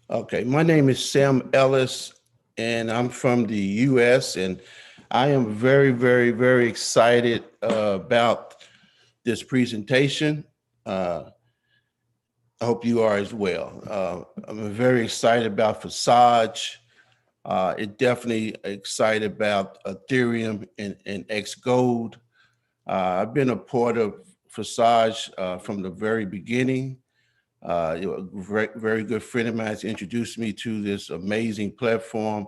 Okay, my name is Sam Ellis, and I'm from the U.S. and I am very, very, very excited about this presentation. Uh, I hope you are as well. I'm very excited about FORSAGE. It definitely excited about Ethereum and XGold. I've been a part of FORSAGE from the very beginning. A very, very good friend of mine has introduced me to this amazing platform,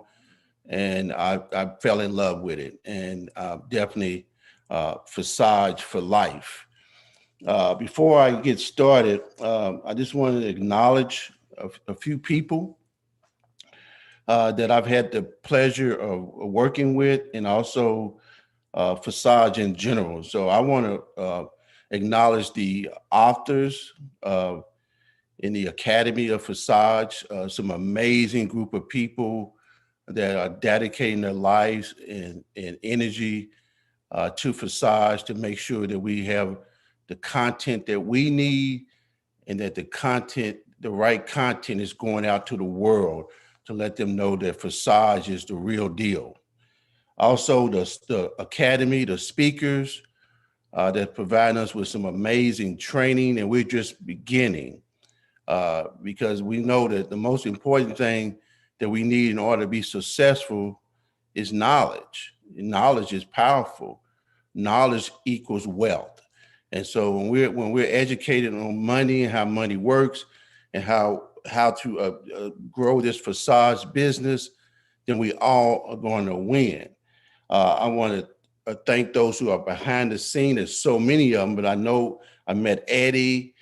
and I fell in love with it. And definitely FORSAGE for life. Before I get started, I just wanted to acknowledge a few people that I've had the pleasure of working with, and also FORSAGE in general. So I want to acknowledge the authors in the Academy of FORSAGE, some amazing group of people that are dedicating their lives and energy to FORSAGE to make sure that we have the content that we need, and that the right content is going out to the world to let them know that FORSAGE is the real deal. Also, the Academy, the speakers that provide us with some amazing training, and we're just beginning because we know that the most important thing that we need in order to be successful is knowledge. Knowledge is powerful. Knowledge equals wealth. And so when we're educated on money and how money works and how to grow this FORSAGE business, then we all are going to win. I want to thank those who are behind the scene. There's so many of them, but I know I met Eddie,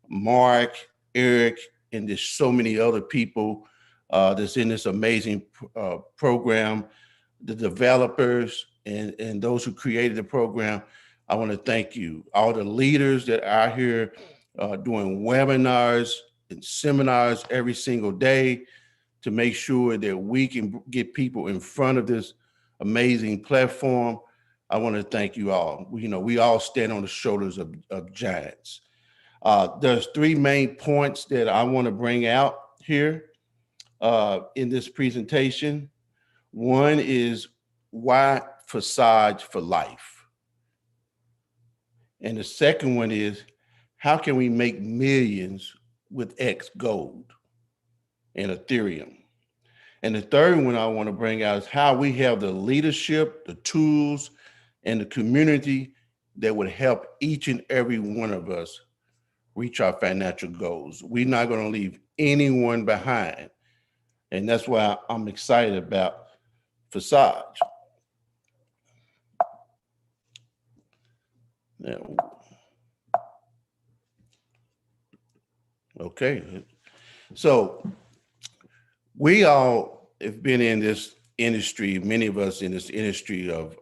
Mark, Eric, and there's so many other people that's in this amazing program. The developers and those who created the program, I want to thank you. All the leaders that are here doing webinars and seminars every single day to make sure that we can get people in front of this amazing platform. I want to thank you all. We all stand on the shoulders of giants. There's three main points that I want to bring out here in this presentation. One is why FORSAGE for life. And the second one is how can we make millions with XGold and Ethereum? And the third one I want to bring out is how we have the leadership, the tools, and the community that would help each and every one of us reach our financial goals. We're not going to leave anyone behind. And that's why I'm excited about FORSAGE. Now, okay. So we all have been in this industry, many of us in this industry of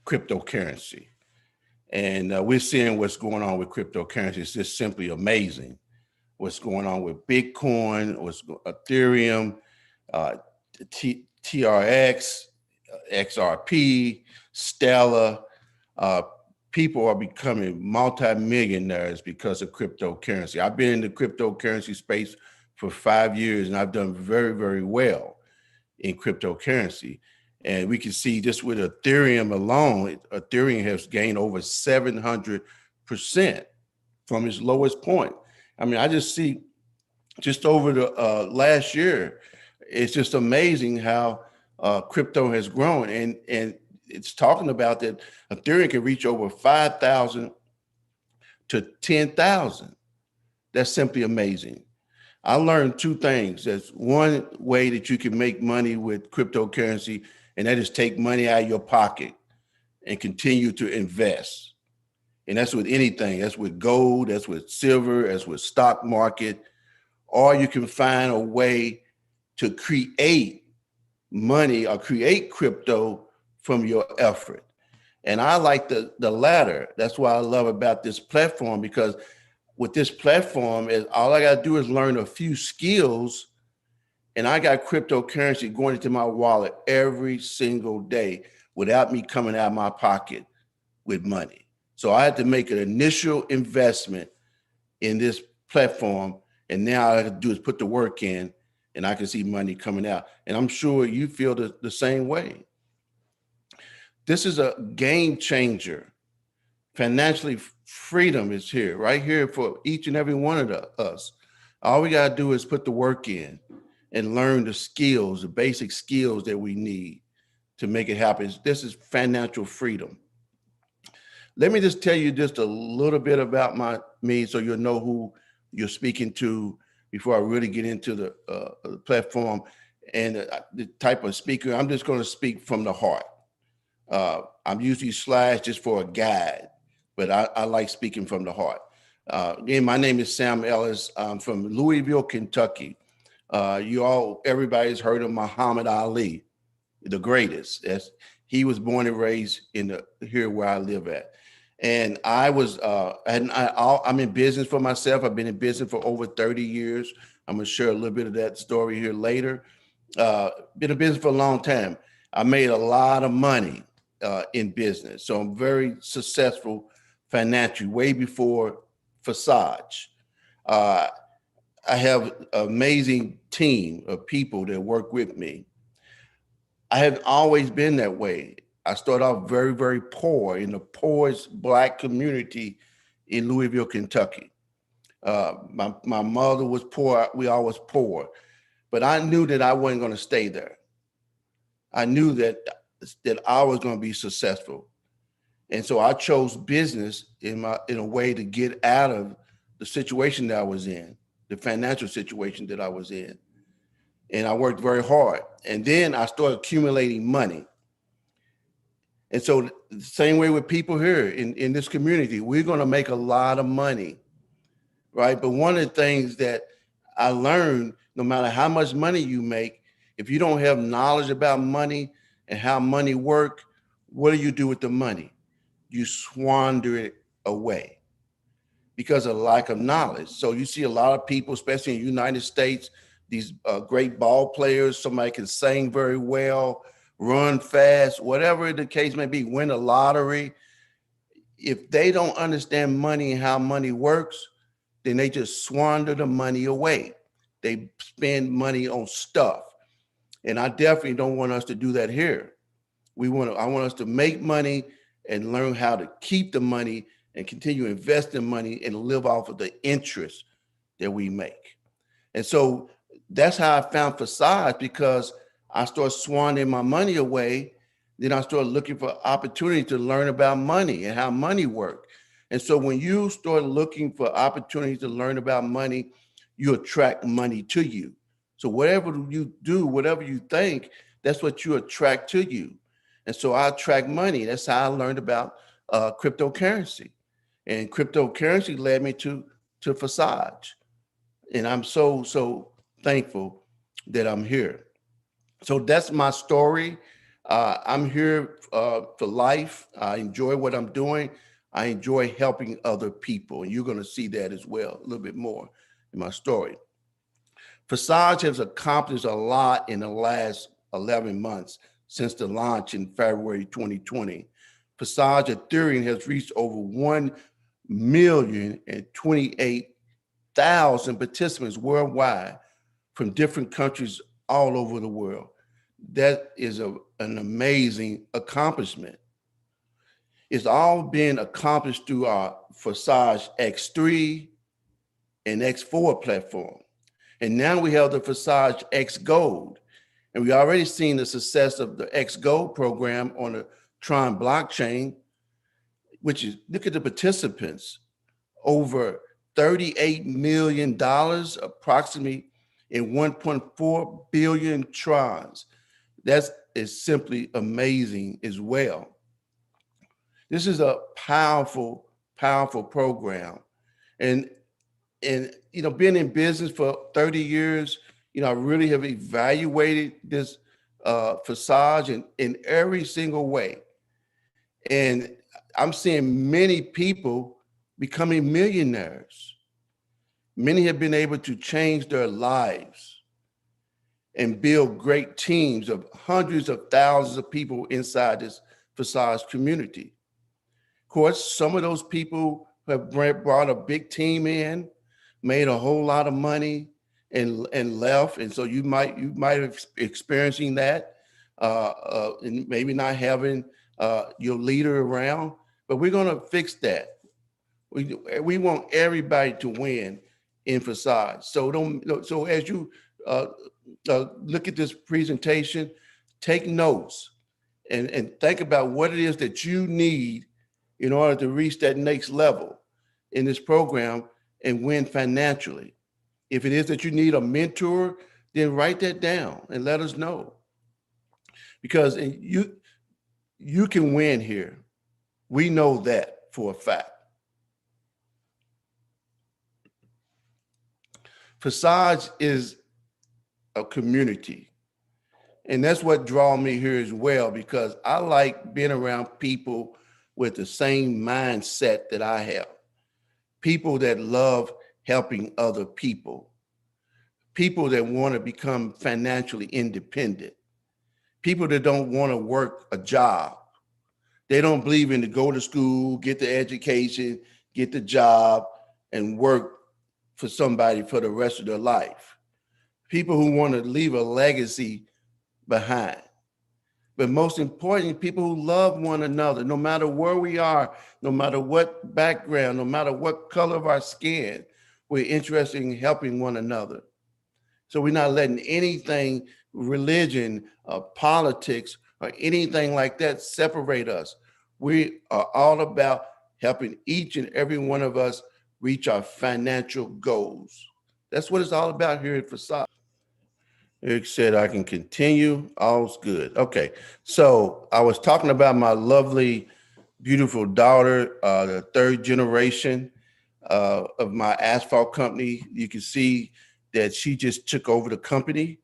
cryptocurrency. And we're seeing what's going on with cryptocurrency. It's just simply amazing what's going on with Bitcoin, Ethereum, TRX, XRP, Stellar. Uh, People are becoming multimillionaires because of cryptocurrency. I've been in the cryptocurrency space for 5 years, and I've done very, very well in cryptocurrency. And we can see just with Ethereum alone, Ethereum has gained over 700% from its lowest point. I mean, I just see just over the last year, it's just amazing how crypto has grown. And it's talking about that Ethereum can reach over 5,000 to 10,000. That's simply amazing. I learned two things. There's one way that you can make money with cryptocurrency, and that is take money out of your pocket and continue to invest. And that's with anything. That's with gold, that's with silver, that's with stock market. Or you can find a way to create money or create crypto from your effort. And I like the latter. That's what I love about this platform, because with this platform is all I got to do is learn a few skills, and I got cryptocurrency going into my wallet every single day without me coming out of my pocket with money. So I had to make an initial investment in this platform, and now all I have to do is put the work in, and I can see money coming out. And I'm sure you feel the same way. This is a game changer. Financially, freedom is here, right here for each and every one of us. All we got to do is put the work in and learn the skills, the basic skills that we need to make it happen. This is financial freedom. Let me just tell you just a little bit about me so you'll know who you're speaking to before I really get into the platform and the type of speaker. I'm just going to speak from the heart. I'm usually slash just for a guide, but I like speaking from the heart. Again, my name is Sam Ellis. I'm from Louisville, Kentucky. Everybody's heard of Muhammad Ali, the greatest. He was born and raised here where I live at. And I'm in business for myself. I've been in business for over 30 years. I'm gonna share a little bit of that story here later. Been in business for a long time. I made a lot of money in business. So I'm very successful financially, way before FORSAGE. I have an amazing team of people that work with me. I have always been that way. I started off very, very poor in the poorest Black community in Louisville, Kentucky. My mother was poor. We all was poor, but I knew that I wasn't going to stay there. I knew that I was going to be successful, and so I chose business in a way to get out of the situation that I was in, the financial situation that I was in, and I worked very hard. And then I started accumulating money. And so the same way with people here in this community, we're going to make a lot of money, right? But one of the things that I learned, no matter how much money you make, if you don't have knowledge about money and how money work, what do you do with the money? You squander it away because of lack of knowledge. So you see a lot of people, especially in the United States, these great ball players, somebody can sing very well, run fast, whatever the case may be, win a lottery. If they don't understand money and how money works, then they just squander the money away. They spend money on stuff. And I definitely don't want us to do that here. I want us to make money and learn how to keep the money and continue to invest in money and live off of the interest that we make. And so that's how I found FORSAGE, because I started squandering my money away. Then I started looking for opportunity to learn about money and how money works. And so when you start looking for opportunities to learn about money, you attract money to you. So whatever you do, whatever you think, that's what you attract to you. And so I attract money. That's how I learned about cryptocurrency. And cryptocurrency led me to FORSAGE. And I'm so thankful that I'm here. So that's my story. I'm here for life. I enjoy what I'm doing. I enjoy helping other people. And you're going to see that as well, a little bit more in my story. FORSAGE has accomplished a lot in the last 11 months since the launch in February 2020. FORSAGE Ethereum has reached over 1,028,000 participants worldwide from different countries all over the world. That is an amazing accomplishment. It's all been accomplished through our FORSAGE X3 and X4 platform. And now we have the FORSAGE XGold. And we already seen the success of the XGold program on the Tron blockchain, which is, look at the participants, over $38 million approximately in 1.4 billion trons. That is simply amazing as well. This is a powerful, powerful program. And being in business for 30 years, I really have evaluated this FORSAGE in every single way. And I'm seeing many people becoming millionaires. Many have been able to change their lives and build great teams of hundreds of thousands of people inside this FORSAGE community. Of course, some of those people have brought a big team in, made a whole lot of money, and left. And so you might have experiencing that, and maybe not having your leader around, but we're going to fix that. We want everybody to win in FORSAGE. So as you look at this presentation, take notes and think about what it is that you need in order to reach that next level in this program and win financially. If it is that you need a mentor, then write that down and let us know. Because you can win here. We know that for a fact. FORSAGE is a community. And that's what draws me here as well, because I like being around people with the same mindset that I have. People that love helping other people. People that want to become financially independent. People that don't want to work a job. They don't believe in to go to school, get the education, get the job, and work for somebody for the rest of their life. People who want to leave a legacy behind. But most importantly, people who love one another, no matter where we are, no matter what background, no matter what color of our skin, we're interested in helping one another. So we're not letting anything, religion, politics, or anything like that separate us. We are all about helping each and every one of us reach our financial goals. That's what it's all about here at FORSAGE. Eric said I can continue. All's good. Okay. So I was talking about my lovely, beautiful daughter, the third generation of my asphalt company. You can see that she just took over the company.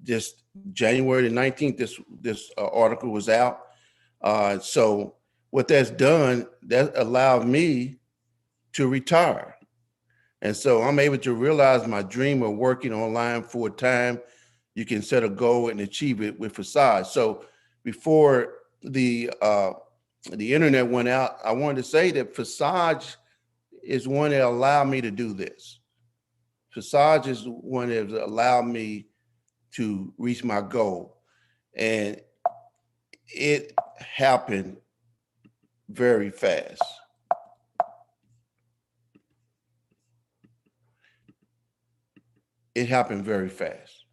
Just January the 19th, this article was out. So what that's done, that allowed me to retire. And so I'm able to realize my dream of working online full time. You can set a goal and achieve it with FORSAGE. So before the internet went out, I wanted to say that FORSAGE is one that allowed me to do this. FORSAGE is one that has allowed me to reach my goal. And it happened very fast. It happened very fast.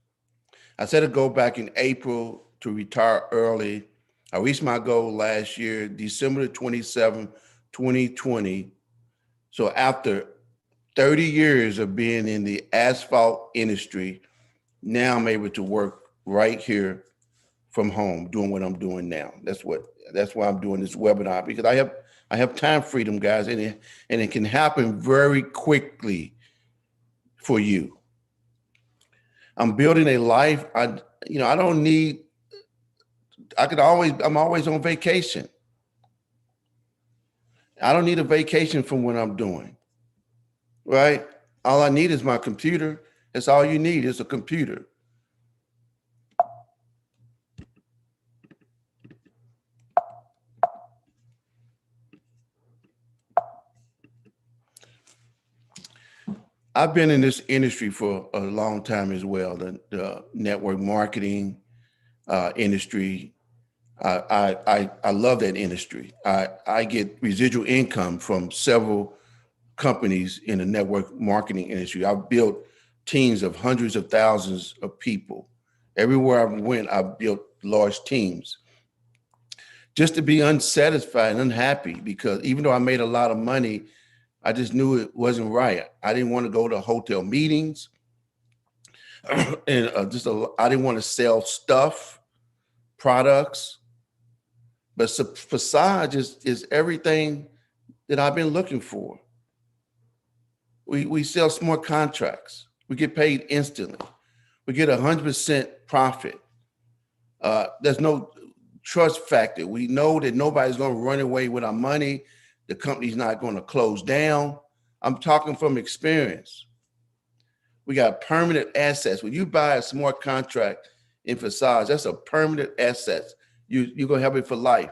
I set a goal back in April to retire early. I reached my goal last year, December 27, 2020. So after 30 years of being in the asphalt industry, now I'm able to work right here from home, doing what I'm doing now. That's why I'm doing this webinar, because I have time freedom, guys, and it can happen very quickly for you. I'm building a life. I'm always on vacation. I don't need a vacation from what I'm doing, right? All I need is my computer. That's all you need is a computer. I've been in this industry for a long time as well, the network marketing industry. I love that industry. I get residual income from several companies in the network marketing industry. I've built teams of hundreds of thousands of people. Everywhere I went, I built large teams. Just to be unsatisfied and unhappy, because even though I made a lot of money, I just knew it wasn't right. I didn't want to go to hotel meetings, and I didn't want to sell stuff, products. But FORSAGE is everything that I've been looking for. We sell smart contracts. We get paid instantly. We get 100% profit. There's no trust factor. We know that nobody's going to run away with our money. The company's not going to close down. I'm talking from experience. We got permanent assets. When you buy a smart contract in FORSAGE, that's a permanent asset. You're going to have it for life.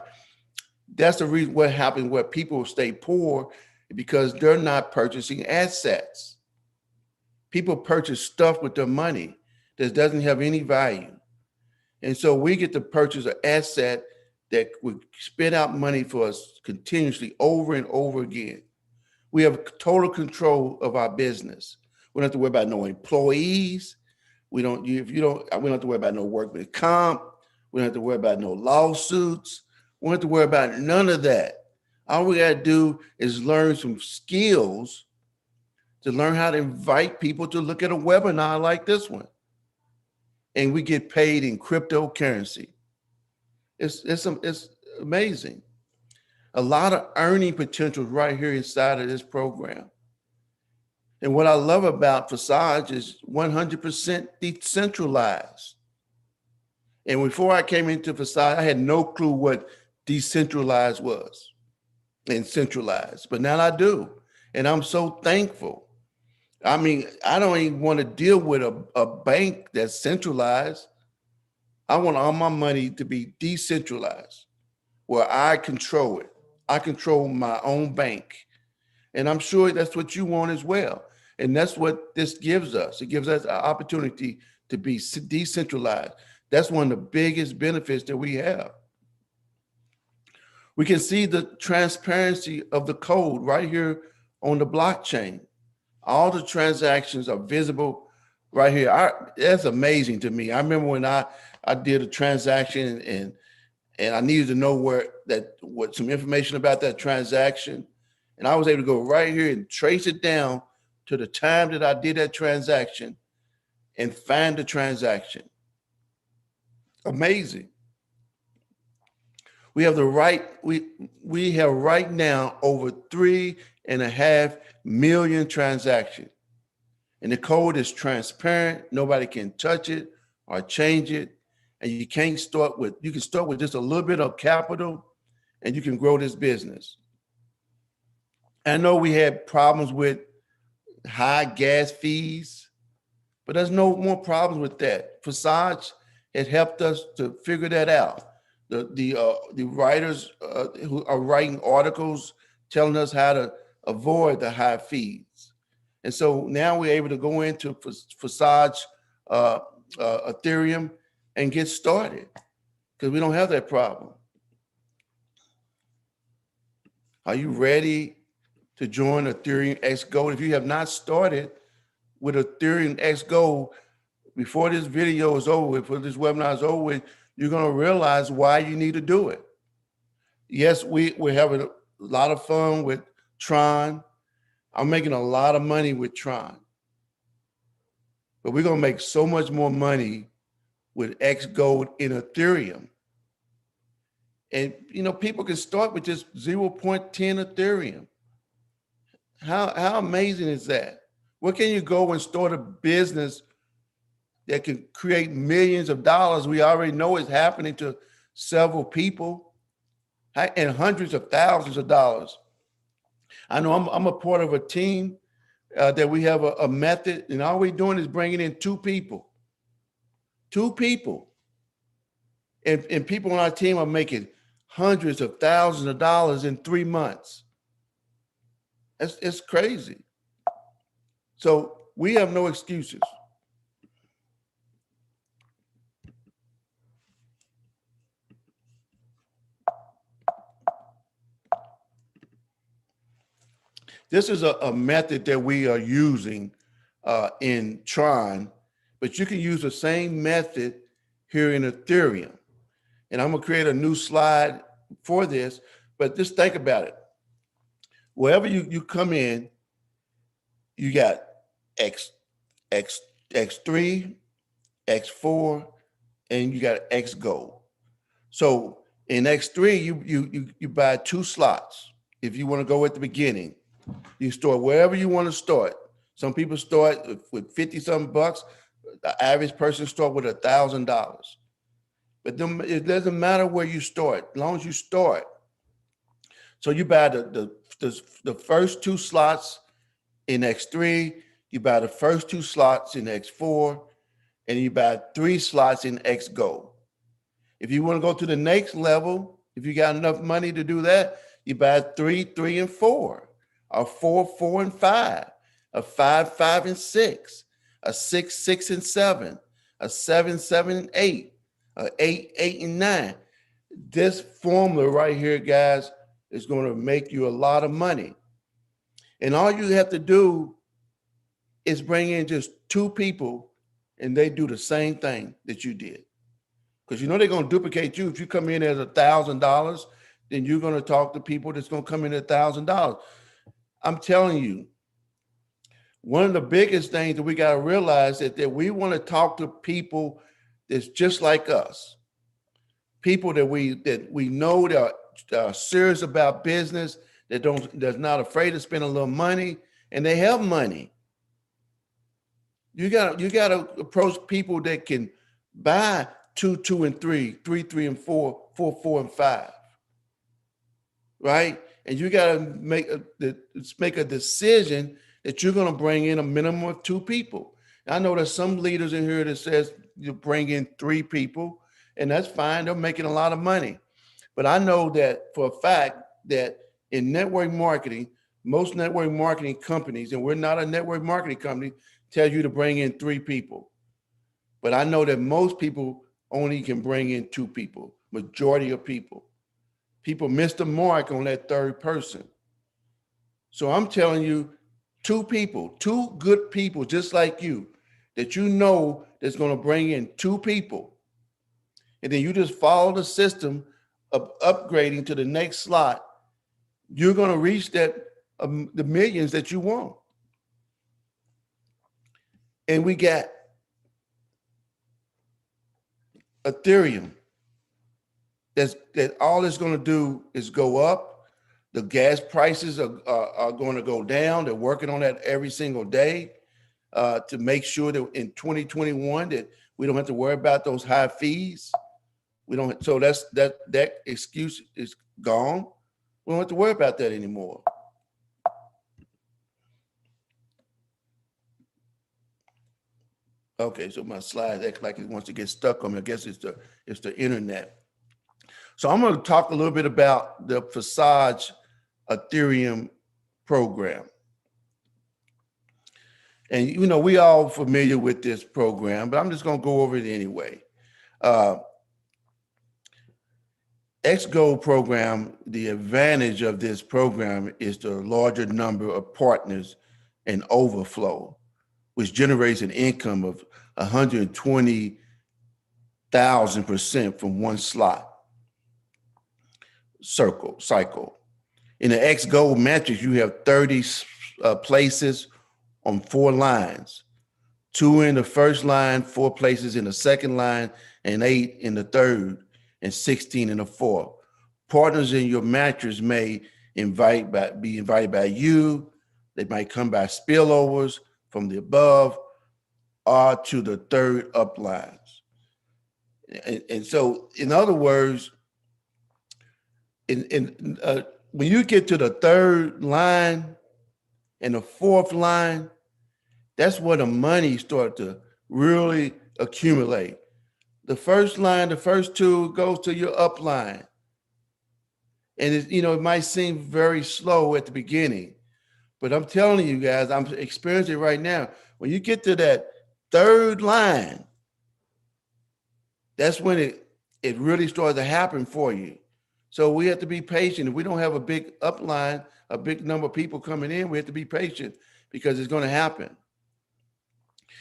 That's the reason what happens where people stay poor, because they're not purchasing assets. People purchase stuff with their money that doesn't have any value. And so we get to purchase an asset that would spit out money for us continuously over and over again. We have total control of our business. We don't have to worry about no employees. We don't have to worry about no workman's comp. We don't have to worry about no lawsuits. We don't have to worry about none of that. All we got to do is learn some skills to learn how to invite people to look at a webinar like this one. And we get paid in cryptocurrency. It's amazing. A lot of earning potential right here inside of this program. And what I love about FORSAGE is 100% decentralized. And before I came into FORSAGE, I had no clue what decentralized was and centralized, but now I do. And I'm so thankful. I mean, I don't even want to deal with a bank that's centralized. I want all my money to be decentralized, where I control it. I control my own bank. And I'm sure that's what you want as well. And that's what this gives us. It gives us an opportunity to be decentralized. That's one of the biggest benefits that we have. We can see the transparency of the code right here on the blockchain. All the transactions are visible right here. That's amazing to me. I remember when I did a transaction and I needed to know what some information about that transaction. And I was able to go right here and trace it down to the time that I did that transaction and find the transaction. Amazing. We have we have right now over 3.5 million transactions. And the code is transparent. Nobody can touch it or change it. And you can start with just a little bit of capital and you can grow this business. I know we had problems with high gas fees, but there's no more problems with that. FORSAGE has helped us to figure that out. The writers who are writing articles telling us how to avoid the high fees. And so now we're able to go into FORSAGE Ethereum and get started because we don't have that problem. Are you ready to join Ethereum XGold? If you have not started with Ethereum XGold, before this video is over with, before this webinar is over with, you're going to realize why you need to do it. Yes, we're having a lot of fun with Tron. I'm making a lot of money with Tron. But we're going to make so much more money with XGold in Ethereum. And, people can start with just 0.10 Ethereum. How amazing is that? Where can you go and start a business that can create millions of dollars? We already know it's happening to several people and hundreds of thousands of dollars. I know I'm a part of a team that we have a method, and all we're doing is bringing in two people. And people on our team are making hundreds of thousands of dollars in 3 months. It's crazy. So we have no excuses. This is a method that we are using in Tron, but you can use the same method here in Ethereum. And I'm gonna create a new slide for this, but just think about it. Wherever you come in, you got X3, X4, and you got XGold. So in X3, you buy 2 slots. If you want to go at the beginning, you start wherever you want to start. Some people start with 50-something bucks. The average person start with $1,000. But it doesn't matter where you start, as long as you start. So you buy the first 2 slots in X3, you buy the first 2 slots in X4, and you buy 3 slots in XGold. If you want to go to the next level, if you got enough money to do that, you buy 3, 3, and 4, or 4, 4, and 5. a 5, 5, and 6, a 6, 6, and 7, a 7, 7, and 8, a 8, 8, and 9. This formula right here, guys, is going to make you a lot of money. And all you have to do is bring in just 2 people and they do the same thing that you did. Because you know they're going to duplicate you. If you come in as $1,000, then you're going to talk to people that's going to come in at $1,000. I'm telling you, one of the biggest things that we got to realize is that we want to talk to people that's just like us. People that we know that are serious about business, that's not afraid to spend a little money, and they have money. You gotta approach people that can buy 2, 2, and 3, 3, 3, and 4, 4, 4, and 5, right? And you gotta make a decision that you're gonna bring in a minimum of 2 people. I know there's some leaders in here that says you bring in 3 people, and that's fine. They're making a lot of money. But I know that for a fact that in network marketing, most network marketing companies, and we're not a network marketing company, tell you to bring in 3 people. But I know that most people only can bring in 2 people, majority of people. People miss the mark on that 3rd person. So I'm telling you, 2 people, 2 good people just like you, that you know that's going to bring in 2 people. And then you just follow the system of upgrading to the next slot. You're going to reach that the millions that you want. And we got Ethereum. That all it's going to do is go up. The gas prices are going to go down. They're working on that every single day to make sure that in 2021 that we don't have to worry about those high fees. We don't. So that excuse is gone. We don't have to worry about that anymore. Okay, so my slide acts like it wants to get stuck on me. I guess it's the internet. So I'm going to talk a little bit about the FORSAGE Ethereum program. And you know, we all familiar with this program, but I'm just going to go over it anyway. XGold program, the advantage of this program is the larger number of partners and overflow, which generates an income of 120,000% from one slot cycle. In the XGold matrix, you have 30 places on 4 lines, 2 in the first line, 4 places in the second line, and 8 in the third, and 16 in the fourth. Partners in your matrix may be invited by you. They might come by spillovers from the above or to the third uplines. And so, in other words, when you get to the third line and the fourth line, that's where the money starts to really accumulate. The first line, the first 2 goes to your upline. And it might seem very slow at the beginning, but I'm telling you guys, I'm experiencing it right now. When you get to that third line, that's when it really starts to happen for you. So we have to be patient. If we don't have a big upline, a big number of people coming in, we have to be patient because it's going to happen.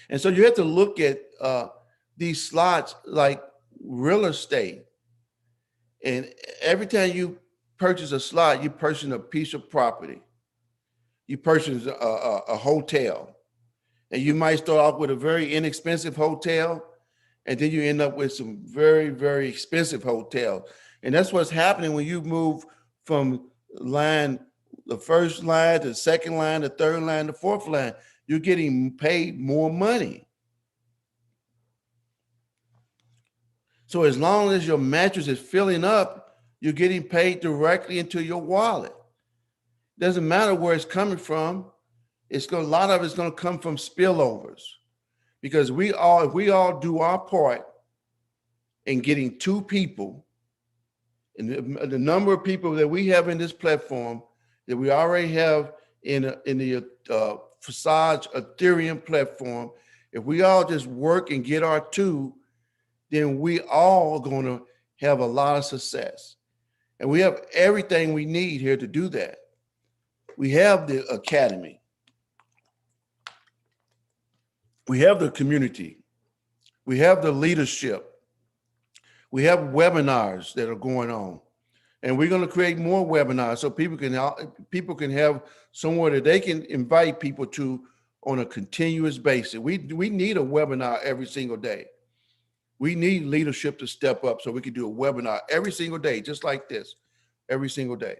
And so you have to look at these slots like real estate. And every time you purchase a slot, you purchase a piece of property. You purchase a hotel. And you might start off with a very inexpensive hotel, and then you end up with some very, very expensive hotel. And that's what's happening when you move from the first line to the second line, the third line, the fourth line. You're getting paid more money. So as long as your mattress is filling up, you're getting paid directly into your wallet. Doesn't matter where it's coming from. A lot of it's going to come from spillovers, because if we all do our part in getting 2 people, and the number of people that we have in this platform that we already have in the FORSAGE Ethereum platform, if we all just work and get our two, then we all going to have a lot of success. And we have everything we need here to do that. We have the academy. We have the community. We have the leadership. We have webinars that are going on. And we're going to create more webinars so people can have somewhere that they can invite people to on a continuous basis. We need a webinar every single day. We need leadership to step up so we can do a webinar every single day, just like this, every single day.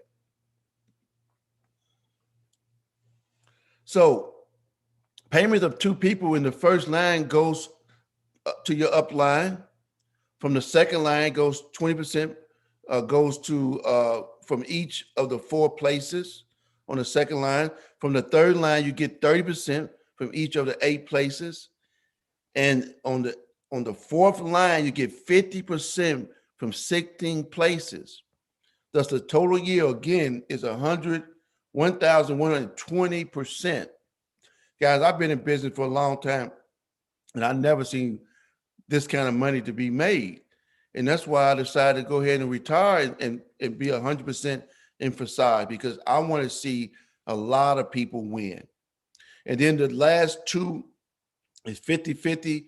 So payment of 2 people in the first line goes to your upline. From the second line goes 20%. Goes to from each of the 4 places on the second line. From the third line, you get 30% from each of the 8 places. And on the fourth line, you get 50% from 16 places. Thus, the total yield again is 1,120%. Guys, I've been in business for a long time, and I've never seen this kind of money to be made. And that's why I decided to go ahead and retire and be 100% in FORSAGE, because I want to see a lot of people win. And then the last 2 is 50-50.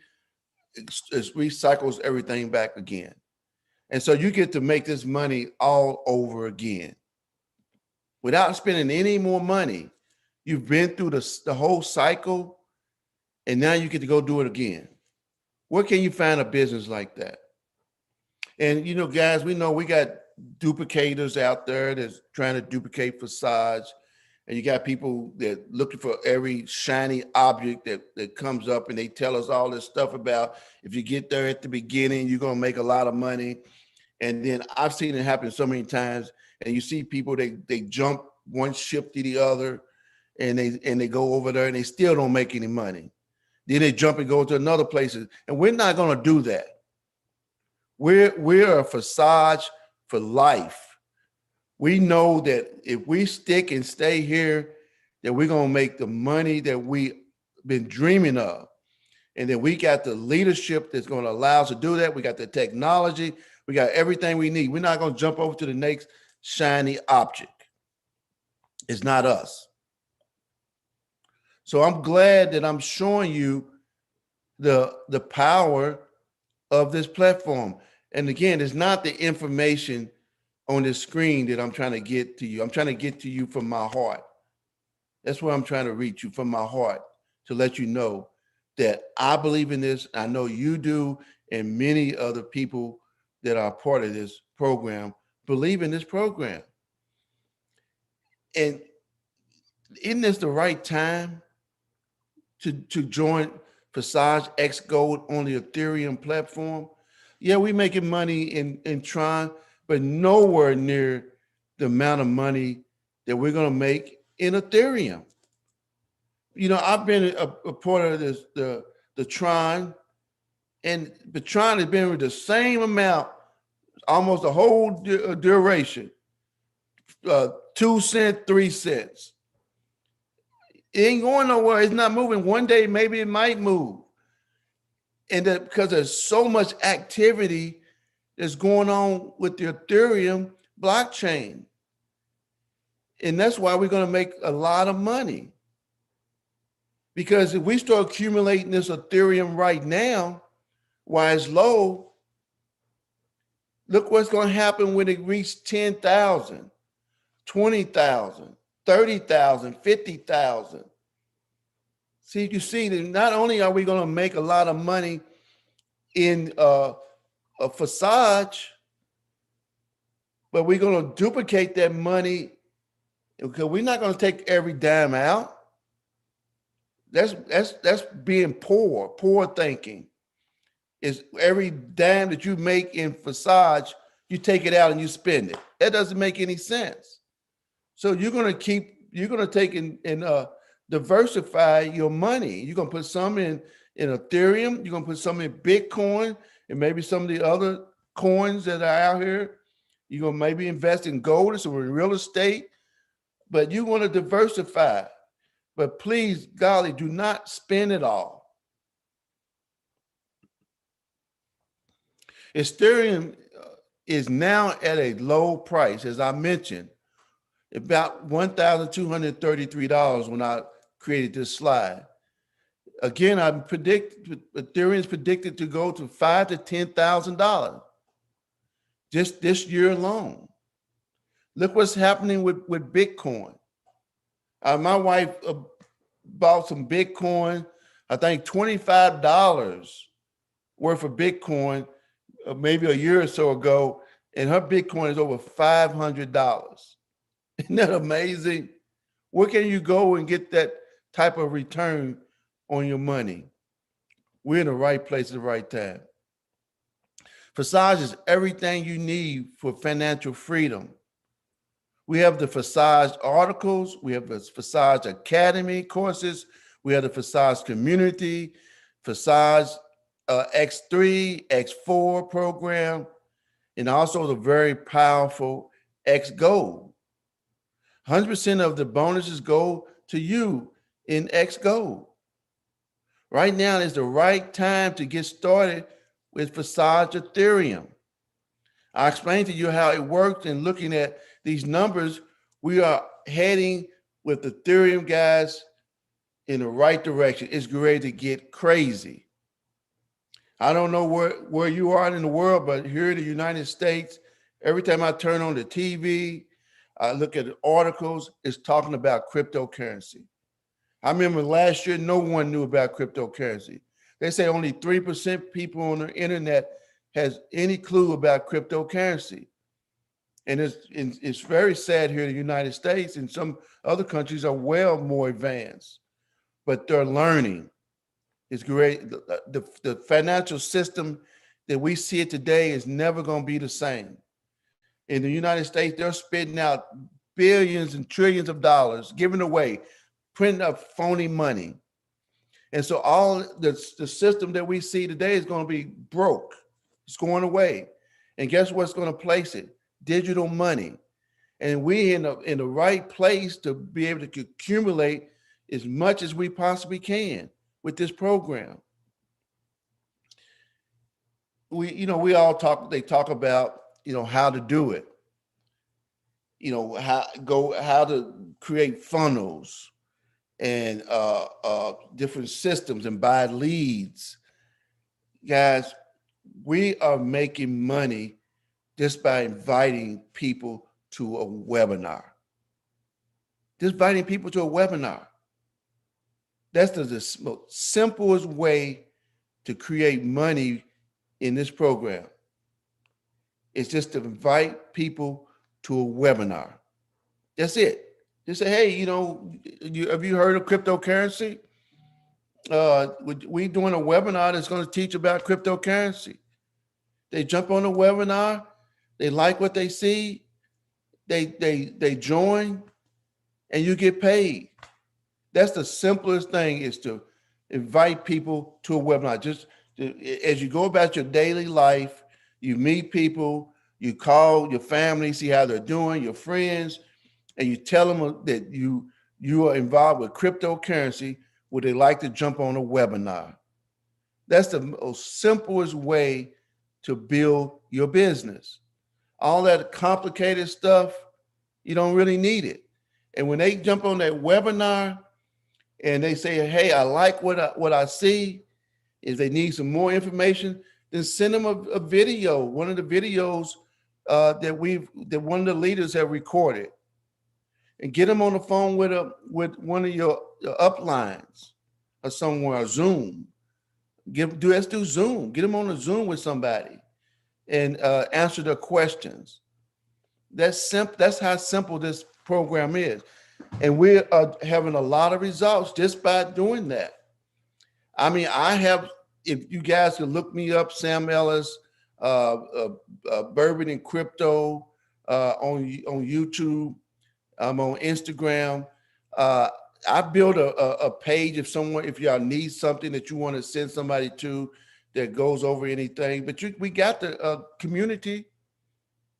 It recycles everything back again. And so you get to make this money all over again. Without spending any more money, you've been through the whole cycle, and now you get to go do it again. Where can you find a business like that? And, you know, guys, we know we got duplicators out there that's trying to duplicate FORSAGE. And you got people that looking for every shiny object that comes up, and they tell us all this stuff about if you get there at the beginning, you're going to make a lot of money. And then I've seen it happen so many times. And you see people, they jump one ship to the other, and they go over there and they still don't make any money. Then they jump and go to another places. And we're not going to do that. We're a FORSAGE for life. We know that if we stick and stay here, that we're going to make the money that we've been dreaming of. And then we got the leadership that's going to allow us to do that. We got the technology. We got everything we need. We're not going to jump over to the next shiny object. It's not us. So I'm glad that I'm showing you the power of this platform. And again, it's not the information on this screen that I'm trying to get to you. I'm trying to get to you from my heart. That's where I'm trying to reach you, from my heart, to let you know that I believe in this. I know you do, and many other people that are part of this program believe in this program. And isn't this the right time to join FORSAGE XGold on the Ethereum platform? Yeah, we're making money in Tron, but nowhere near the amount of money that we're going to make in Ethereum. You know, I've been a part of this, the Tron, and the Tron has been with the same amount almost the whole duration, 2 cents, 3 cents. It ain't going nowhere. It's not moving. One day, maybe it might move. And because there's so much activity that's going on with the Ethereum blockchain. And that's why we're going to make a lot of money. Because if we start accumulating this Ethereum right now, while it's low, look what's going to happen when it reaches 10,000, 20,000, 30,000, 50,000. See, you see that not only are we going to make a lot of money in a FORSAGE, but we're going to duplicate that money, because we're not going to take every dime out. That's being poor thinking. Is every dime that you make in FORSAGE, you take it out and you spend it. That doesn't make any sense. So you're going to take and diversify your money. You're going to put some in Ethereum. You're going to put some in Bitcoin and maybe some of the other coins that are out here. You're going to maybe invest in gold or some real estate, but you want to diversify. but please, golly, do not spend it all. Ethereum is now at a low price, as I mentioned, about $1,233 when I created this slide. Again, Ethereum is predicted to go to $5,000 to $10,000 just this year alone. Look what's happening with Bitcoin. My wife bought some Bitcoin, I think $25 worth of Bitcoin, maybe a year or so ago, and her Bitcoin is over $500. Isn't that amazing? Where can you go and get that type of return on your money? We're in the right place at the right time. FORSAGE is everything you need for financial freedom. We have the FORSAGE articles, we have the FORSAGE Academy courses, we have the FORSAGE community, FORSAGE X3, X4 program, and also the very powerful XGold. 100% of the bonuses go to you in XGold. Right now is the right time to get started with FORSAGE Ethereum. I explained to you how it works, and looking at these numbers, we are heading with Ethereum, guys, in the right direction. It's ready to get crazy. I don't know where you are in the world, but here in the United States, every time I turn on the TV, I look at the articles, it's talking about cryptocurrency. I remember last year, no one knew about cryptocurrency. They say only 3% people on the internet has any clue about cryptocurrency. And it's very sad here in the United States, and some other countries are well more advanced, but they're learning. It's great. The financial system that we see it today is never going to be the same. In the United States, they're spitting out billions and trillions of dollars, giving away, printing up phony money. And so all the system that we see today is going to be broke. It's going away. And guess what's going to place it? Digital money. And we in the right place to be able to accumulate as much as we possibly can with this program. They talk about, how to do it. How to create funnels and different systems and buy leads. Guys, we are making money just by inviting people to a webinar. Just inviting people to a webinar. That's the most simplest way to create money in this program. It's just to invite people to a webinar. That's it. Just say, hey, have you heard of cryptocurrency? We're doing a webinar that's going to teach about cryptocurrency. They jump on the webinar, they like what they see, they join, and you get paid. That's the simplest thing, is to invite people to a webinar. As you go about your daily life, you meet people, you call your family, see how they're doing, your friends, and you tell them that you are involved with cryptocurrency, would they like to jump on a webinar? That's the most simplest way to build your business. All that complicated stuff, you don't really need it. And when they jump on that webinar and they say, hey, I like what I see, if they need some more information, then send them a video, one of the videos that one of the leaders have recorded, and get them on the phone with one of your uplines or somewhere, or Zoom. Let's do Zoom. Get them on a Zoom with somebody and answer their questions. That's how simple this program is. And we are having a lot of results just by doing that. I mean, if you guys can look me up, Sam Ellis, Bourbon and Crypto on YouTube. I'm on Instagram. I built a page if y'all need something that you want to send somebody to that goes over anything. But we got the community.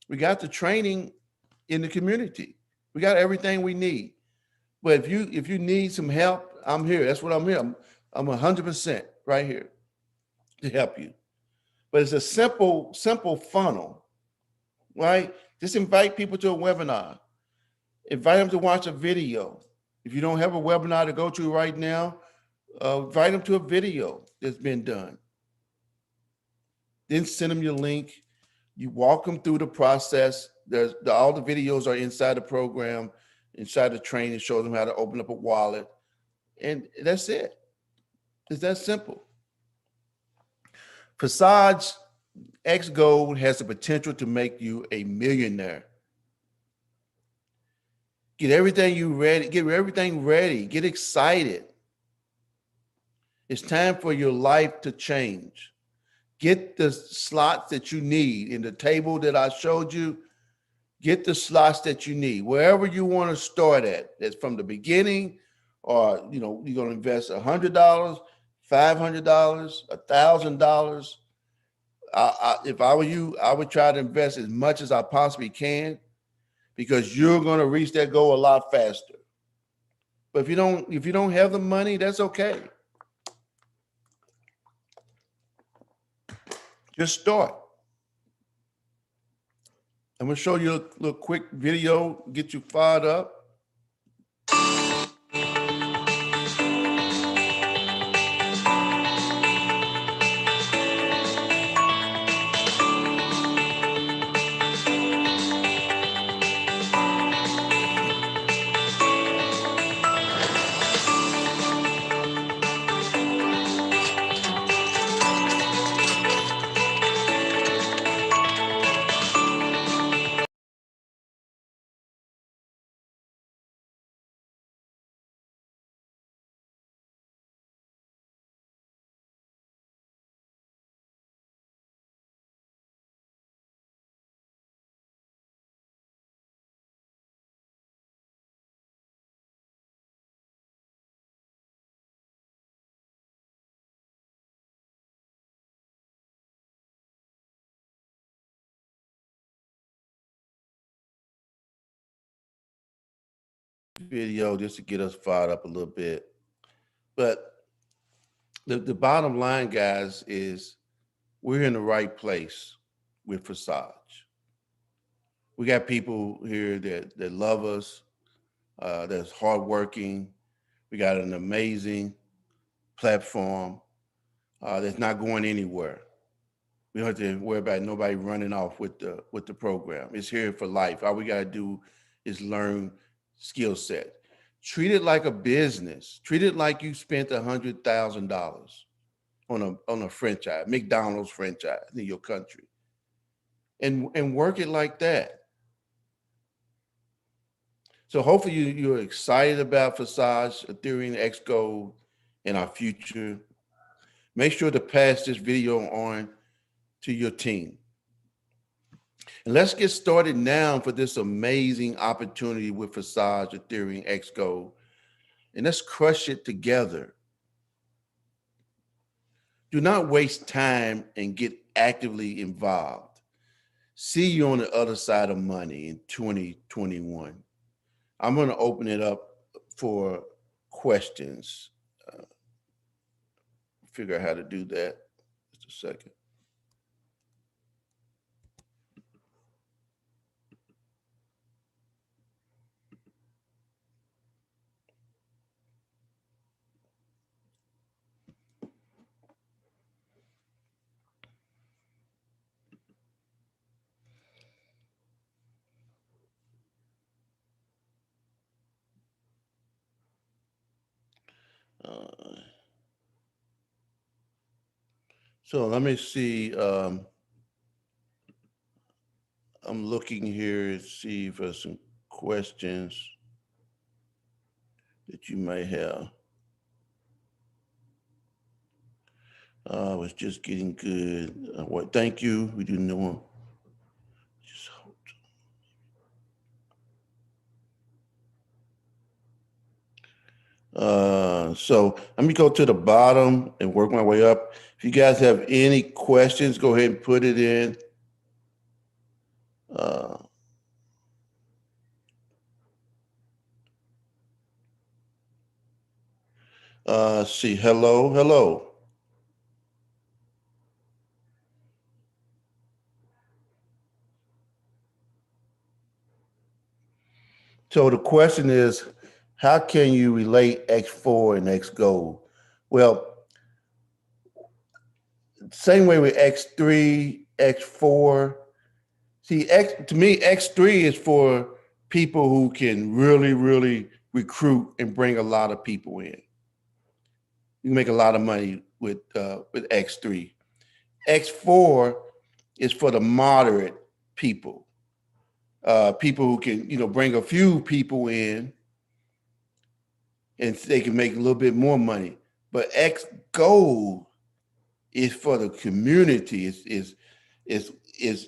We got the training in the community. We got everything we need. But if you need some help, I'm here. That's what I'm here. I'm 100% right here to help you. But it's a simple funnel, right? Just invite people to a webinar. Invite them to watch a video. If you don't have a webinar to go to right now, invite them to a video that's been done. Then send them your link. You walk them through the process. All the videos are inside the program, inside the training, shows them how to open up a wallet. And that's it. It's that simple. FORSAGE XGold has the potential to make you a millionaire. Get everything ready. Get excited. It's time for your life to change. Get the slots that you need in the table that I showed you. Get the slots that you need wherever you want to start at. That's from the beginning, or you're going to invest $100, $500, $1,000. If I were you, I would try to invest as much as I possibly can, because you're going to reach that goal a lot faster. But if you don't have the money, that's okay. Just start. I'm going to show you a little quick video, get you fired up. Video just to get us fired up a little bit. But the bottom line, guys, is we're in the right place with FORSAGE. We got people here that love us, that's hardworking. We got an amazing platform that's not going anywhere. We don't have to worry about nobody running off with the program. It's here for life. All we got to do is learn skill set. Treat it like a business. Treat it like you spent $100,000 on a franchise, McDonald's franchise in your country, and work it like that. So hopefully you're excited about FORSAGE, Ethereum, XGold, and our future. Make sure to pass this video on to your team. And let's get started now for this amazing opportunity with FORSAGE, Ethereum, XGold. And let's crush it together. Do not waste time and get actively involved. See you on the other side of money in 2021. I'm going to open it up for questions. Figure out how to do that. Just a second. So let me see. I'm looking here to see for some questions that you may have. I was just getting good. Well, thank you. We do know. Just hold. So let me go to the bottom and work my way up. If you guys have any questions, go ahead and put it in. See, hello, hello. So the question is, how can you relate X4 and XGold? Well, same way with X3, X4. See, to me, X3 is for people who can really, really recruit and bring a lot of people in. You can make a lot of money with X3. X4 is for the moderate people, people who can, bring a few people in and they can make a little bit more money. But X Gold is for the community. Is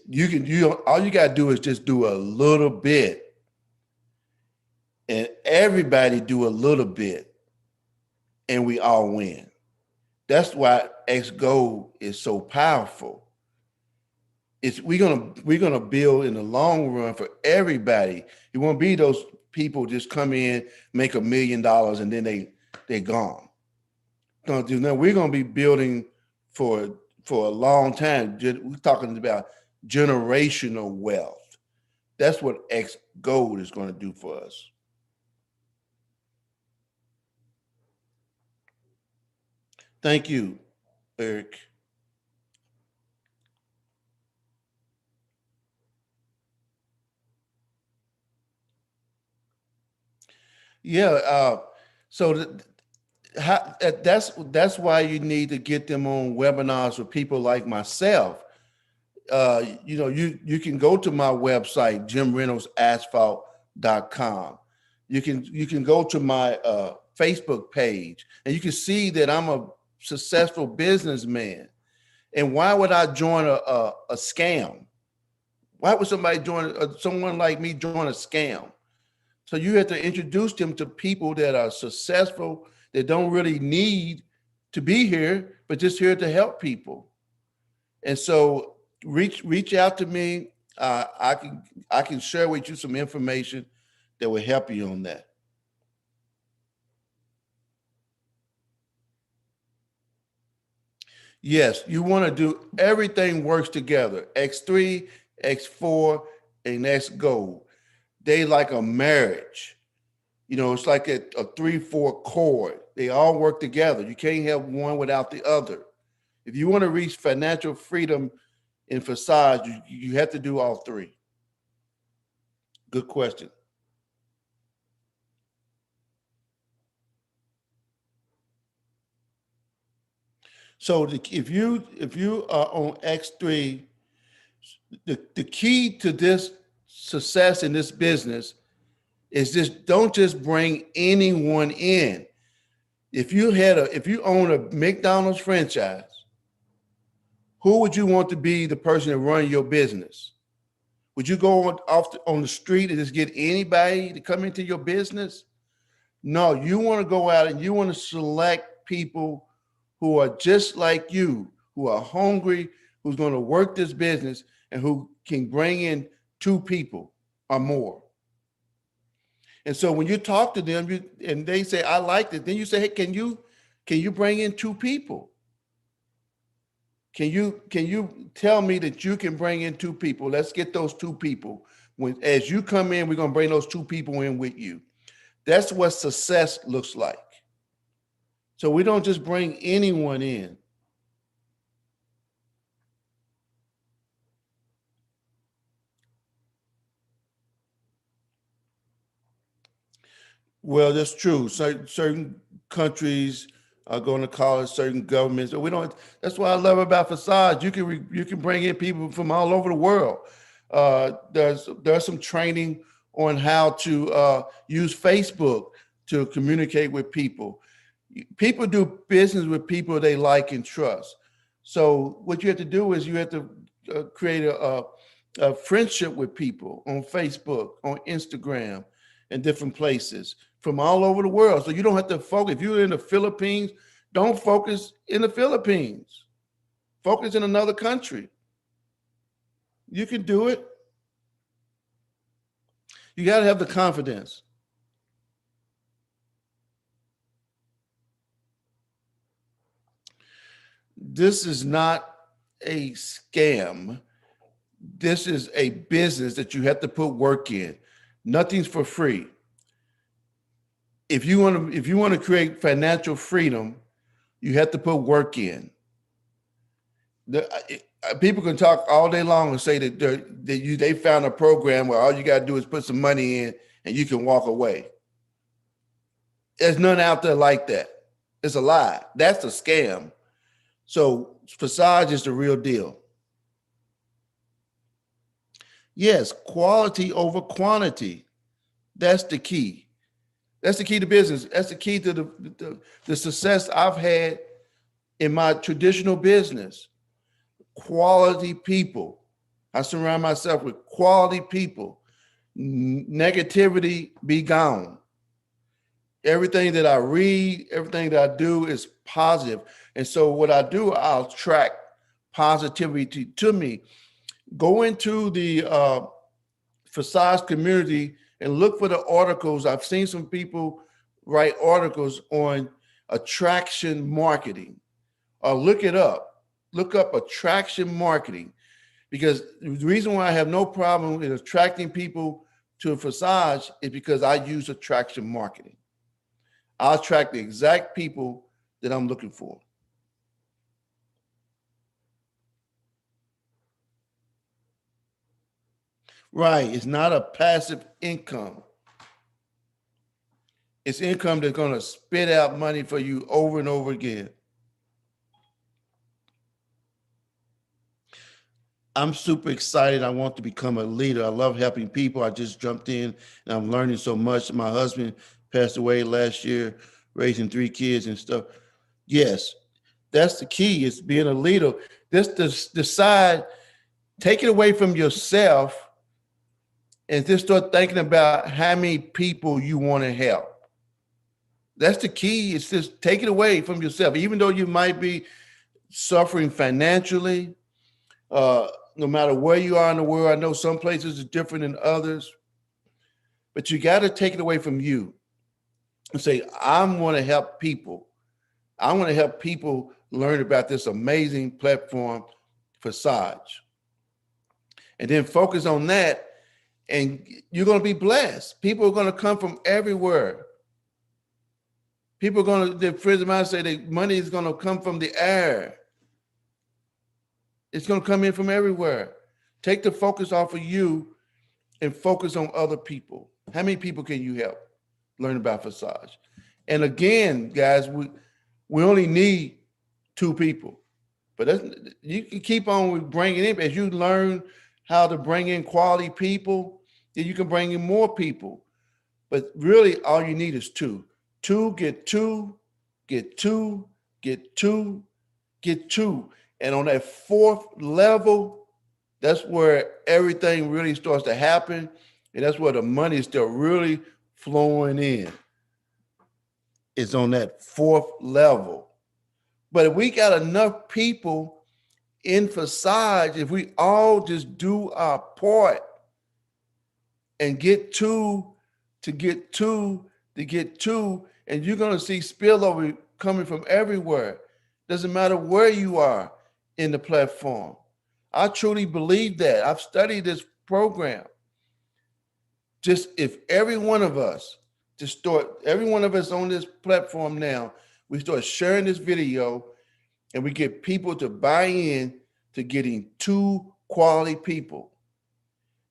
you all you gotta do is just do a little bit, and everybody do a little bit, and we all win. That's why X Gold is so powerful. It's we're gonna build in the long run for everybody. It won't be those people just come in, make $1 million, and then they're gone. Don't do no. We're gonna be building for for a long time. We're talking about generational wealth. That's what X Gold is going to do for us. Thank you, Eric. Yeah. So that's why you need to get them on webinars with people like myself. You can go to my website, jimreynoldsasphalt.com. You can go to my Facebook page and you can see that I'm a successful businessman. And why would I join a scam? Why would somebody join someone like me join a scam? So you have to introduce them to people that are successful, that don't really need to be here, but just here to help people. And so reach out to me. I can share with you some information that will help you on that. Yes, you want to do everything works together. X3, X4, and X Gold. They like a marriage. It's like a 3/4 chord. They all work together. You can't have one without the other. If you want to reach financial freedom in FORSAGE, you have to do all three. Good question. So if you are on X3, the key to this success in this business is just don't just bring anyone in. If you own a McDonald's franchise, who would you want to be the person that run your business? Would you go on the street and just get anybody to come into your business? No, you want to go out and you want to select people who are just like you, who are hungry, who's going to work this business, and who can bring in two people or more. And so when you talk to them, and they say, "I like it," then you say, "Hey, can you bring in two people? Can you tell me that you can bring in two people? Let's get those two people. When as you come in, we're gonna bring those two people in with you." That's what success looks like. So we don't just bring anyone in. Well, that's true. Certain countries are going to call it, certain governments. We don't. That's what I love about FORSAGE. You can bring in people from all over the world. There's some training on how to use Facebook to communicate with people. People do business with people they like and trust. So what you have to do is you have to create a friendship with people on Facebook, on Instagram, and different places from all over the world. So you don't have to focus. If you're in the Philippines, don't focus in the Philippines. Focus in another country. You can do it. You got to have the confidence. this is not a scam. This is a business that you have to put work in. Nothing's for free. If you want to create financial freedom, you have to put work in. People can talk all day long and say that they found a program where all you got to do is put some money in and you can walk away. There's none out there like that. It's a lie. That's a scam. So FORSAGE is the real deal. Yes, quality over quantity. That's the key. That's the key to business. That's the key to the success I've had in my traditional business. Quality people. I surround myself with quality people. Negativity be gone. Everything that I read, everything that I do is positive. And so what I do, I'll attract positivity to me. Go into the FORSAGE community and look for the articles. I've seen some people write articles on attraction marketing. Look it up. Look up attraction marketing, because the reason why I have no problem in attracting people to FORSAGE is because I use attraction marketing. I'll attract the exact people that I'm looking for. Right. It's not a passive income. It's income that's going to spit out money for you over and over again. I'm super excited. I want to become a leader. I love helping people. I just jumped in and I'm learning so much. My husband passed away last year, raising 3 kids and stuff. Yes, that's the key, is being a leader. Just decide, take it away from yourself and just start thinking about how many people you want to help. That's the key. It's just take it away from yourself. Even though you might be suffering financially, no matter where you are in the world, I know some places are different than others, but you got to take it away from you and say, I want to help people. I want to help people learn about this amazing platform, FORSAGE. And then focus on that, and you're going to be blessed. People are going to come from everywhere. People are going to, the friends of mine say that money is going to come from the air. It's going to come in from everywhere. Take the focus off of you and focus on other people. How many people can you help learn about FORSAGE? And again, guys, we only need 2 people. But you can keep on bringing in. As you learn how to bring in quality people, then you can bring in more people. But really, all you need is 2. 2, get 2, get 2, get 2, get 2. And on that 4th level, that's where everything really starts to happen. And that's where the money is still really flowing in. It's on that 4th level. But if we got enough people in FORSAGE, if we all just do our part and get 2 to get 2 to get 2, and you're going to see spillover coming from everywhere. Doesn't matter where you are in the platform. I truly believe that. I've studied this program. Just if every one of us every one of us on this platform now, we start sharing this video and we get people to buy in to getting 2 quality people.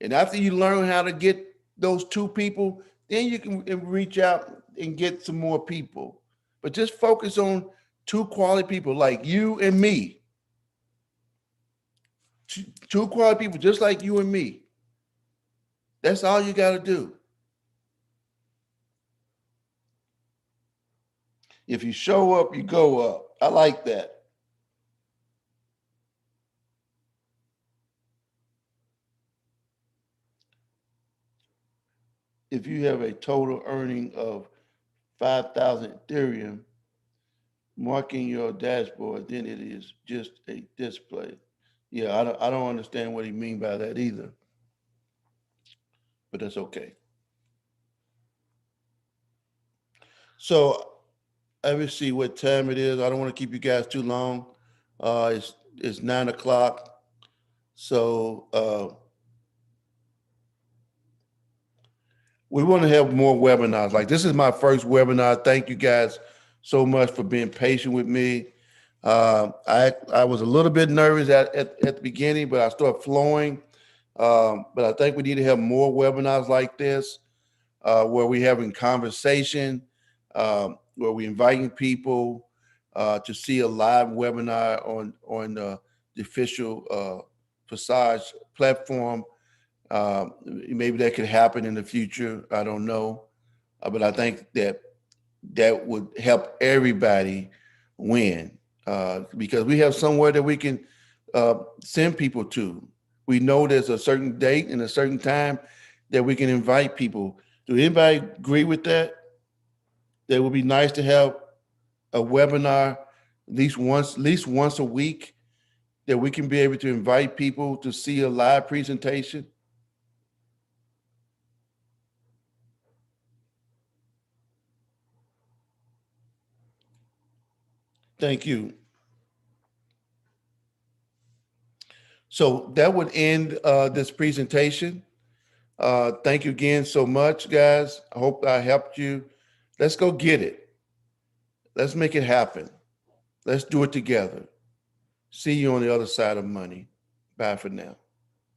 And after you learn how to get those 2 people, then you can reach out and get some more people. But just focus on 2 quality people like you and me. 2 quality people just like you and me. That's all you got to do. If you show up, you go up. I like that. If you have a total earning of 5,000 Ethereum, marking your dashboard, then it is just a display. Yeah, I don't understand what he mean by that either, but that's okay. So let me see what time it is. I don't want to keep you guys too long. It's 9 o'clock. So we want to have more webinars. Like this is my first webinar. Thank you guys so much for being patient with me. I was a little bit nervous at the beginning, but I started flowing. But I think we need to have more webinars like this, where we're having conversation, where we're inviting people to see a live webinar on the official FORSAGE platform. Maybe that could happen in the future. I don't know, but I think that would help everybody win, because we have somewhere that we can send people to. We know there's a certain date and a certain time that we can invite people. Do anybody agree with that? That would be nice to have a webinar at least once a week, that we can be able to invite people to see a live presentation. Thank you. So that would end this presentation. Thank you again so much, guys. I hope I helped you. Let's go get it. Let's make it happen. Let's do it together. See you on the other side of money. Bye for now.